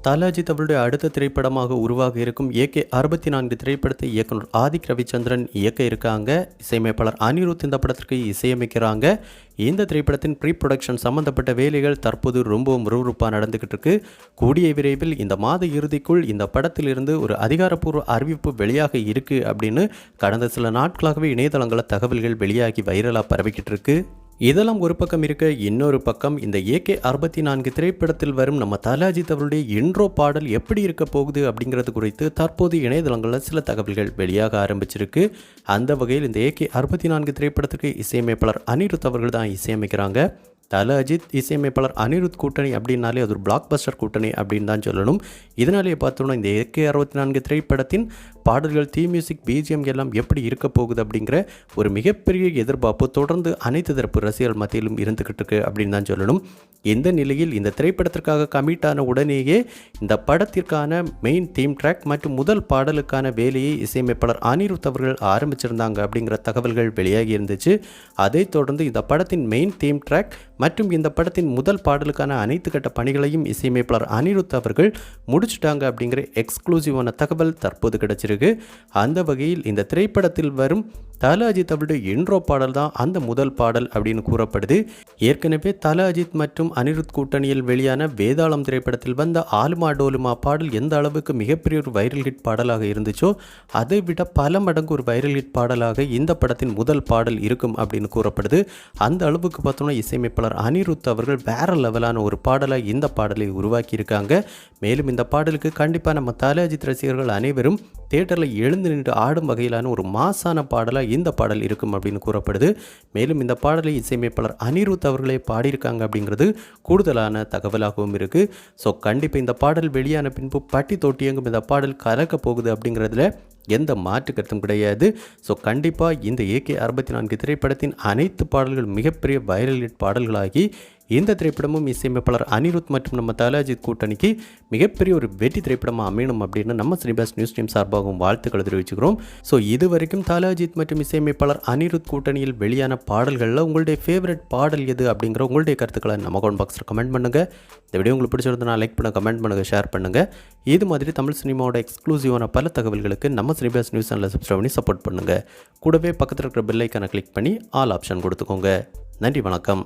தல அஜித் அவருடைய அடுத்த திரைப்படமாக உருவாக இருக்கும் AK-64 திரைப்படத்தை இயக்குனர் ஆதிக் ரவிச்சந்திரன் இயக்க இருக்காங்க. இசையமைப்பாளர் அனிருத் இந்த படத்திற்கு இசையமைக்கிறாங்க. இந்த திரைப்படத்தின் ப்ரீ ப்ரொடக்ஷன் சம்பந்தப்பட்ட வேலைகள் தற்போது ரொம்பவும் விறுவிறுப்பாக நடந்துகிட்டு இருக்கு. கூடிய விரைவில் இந்த மாத இறுதிக்குள் இந்த படத்திலிருந்து ஒரு அதிகாரப்பூர்வ அறிவிப்பு வெளியாக இருக்கு அப்படின்னு கடந்த சில நாட்களாகவே இணையதளங்களில் தகவல்கள் வெளியாகி வைரலாக பரவிக்கிட்டு இருக்கு. இதெல்லாம் ஒரு பக்கம் இருக்க, இன்னொரு பக்கம் இந்த AK-64 திரைப்படத்தில் வரும் நம்ம தல அஜித் அவருடைய இன்ட்ரோ பாடல் எப்படி இருக்க போகுது அப்படிங்கிறது குறித்து தற்போது இணையதளங்களில் சில தகவல்கள் வெளியாக ஆரம்பிச்சிருக்கு. அந்த வகையில் இந்த AK-64 திரைப்படத்துக்கு இசையமைப்பாளர் அனிருத் அவர்கள் தான் இசையமைக்கிறாங்க. தல அஜித் இசையமைப்பாளர் அனிருத் கூட்டணி அப்படின்னாலே அது ஒரு பிளாக் பஸ்டர் கூட்டணி அப்படின்னு தான் சொல்லணும். இதனாலேயே பார்த்தோம்னா இந்த AK-64 திரைப்படத்தின் பாடல்கள், தீ மியூசிக், பிஜிஎம் எல்லாம் எப்படி இருக்க போகுது அப்படிங்கிற ஒரு மிகப்பெரிய எதிர்பார்ப்பு தொடர்ந்து அனைத்து தரப்பு ரசிகர்கள் மத்தியிலும் இருந்துக்கிட்டு இருக்கு அப்படின்னு தான் சொல்லணும். இந்த நிலையில் இந்த திரைப்படத்திற்காக கமிட் ஆன உடனேயே இந்த படத்திற்கான மெயின் தீம் ட்ராக் மற்றும் முதல் பாடலுக்கான வேலையை இசையமைப்பாளர் அனிருத் அவர்கள் ஆரம்பிச்சிருந்தாங்க அப்படிங்கிற தகவல்கள் வெளியாகி இருந்துச்சு. அதைத் தொடர்ந்து இந்த படத்தின் மெயின் தீம் ட்ராக் மற்றும் இந்த படத்தின் முதல் பாடலுக்கான அனைத்து கட்ட பணிகளையும் இசையமைப்பாளர் அனிருத் அவர்கள் முடிச்சுட்டாங்க அப்படிங்கிற எக்ஸ்க்ளூசிவான தகவல் தற்போது கிடைச்சிருக்கு. அந்த வகையில் இந்த திரைப்படத்தில் வரும் தல அஜித் அவருடைய இன்ட்ரோ பாடல் தான் அந்த முதல் பாடல் அப்படின்னு கூறப்படுது. ஏற்கனவே தல அஜித் மற்றும் அனிருத் கூட்டணியில் வெளியான வேதாளம் திரைப்படத்தில் வந்த ஆலுமா டோலுமா பாடல் எந்த அளவுக்கு மிகப்பெரிய ஒரு வைரல் ஹிட் பாடலாக இருந்துச்சோ அதை விட பல மடங்கு ஒரு வைரல் ஹிட் பாடலாக இந்த படத்தின் முதல் பாடல் இருக்கும் அப்படின்னு கூறப்படுது. அந்த அளவுக்கு பார்த்தோம்னா இசையமைப்பாளர் அனிருத் அவர்கள் வேற லெவலான ஒரு பாடலாக இந்த பாடலை உருவாக்கி இருக்காங்க. மேலும் இந்த பாடலுக்கு கண்டிப்பாக நம்ம தல அஜித் ரசிகர்கள் அனைவரும் தியேட்டரில் எழுந்து நின்று ஆடும் வகையிலான ஒரு மாசான பாடலாக இந்த பாடல் இருக்கும் அப்படின்னு கூறப்படுது. மேலும் இந்த பாடலை இசையமைப்பாளர் அனிருத் அவர்களே பாடியிருக்காங்க அப்படிங்கிறது கூடுதலான தகவலாகவும் இருக்குது. ஸோ கண்டிப்பாக இந்த பாடல் வெளியான பின்பு பட்டி தொட்டியங்கும் இந்த பாடல் கலக்க போகுது அப்படிங்கிறதுல எந்த மாற்று கருத்தும் கிடையாது. ஸோ கண்டிப்பாக இந்த AK-64 திரைப்படத்தின் அனைத்து பாடல்கள் மிகப்பெரிய வைரல் ஹிட் பாடல்களாகி இந்த திரைப்படமும் இசையமைப்பாளர் அனிருத் மற்றும் நம்ம தல அஜித் கூட்டணிக்கு மிகப்பெரிய ஒரு வெற்றி திரைப்படமாக அமையணும் அப்படின்னு நம்ம சினிபாஸ் நியூஸ் டீம் சார்பாகவும் வாழ்த்துக்களை தெரிவிச்சுக்கிறோம். ஸோ இது வரைக்கும் தல அஜித் மற்றும் இசையமைப்பாளர் அனிருத் கூட்டணியில் வெளியான பாடல்களில் உங்களுடைய ஃபேவரட் பாடல் எது அப்படிங்கிற உங்களுடைய கருத்துக்களை நம்ம கமெண்ட் பாக்ஸில் கமெண்ட் பண்ணுங்கள். இந்த வீடியோ உங்களுக்கு பிடிச்சிருந்தா லைக் பண்ணுங்கள், கமெண்ட் பண்ணுங்கள், ஷேர் பண்ணுங்கள். இது மாதிரி தமிழ் சினிமாவோட எக்ஸ்க்ளூசிவான பல தகவல்களுக்கு நம்ம சினிபாஸ் நியூஸ் சேனலை சப்ஸ்கிரைப் பண்ணி சப்போர்ட் பண்ணுங்கள். கூடவே பக்கத்தில் இருக்கிற பெல் ஐக்கானை கிளிக் பண்ணி ஆல் ஆப்ஷன் கொடுத்துக்கோங்க. நன்றி, வணக்கம்.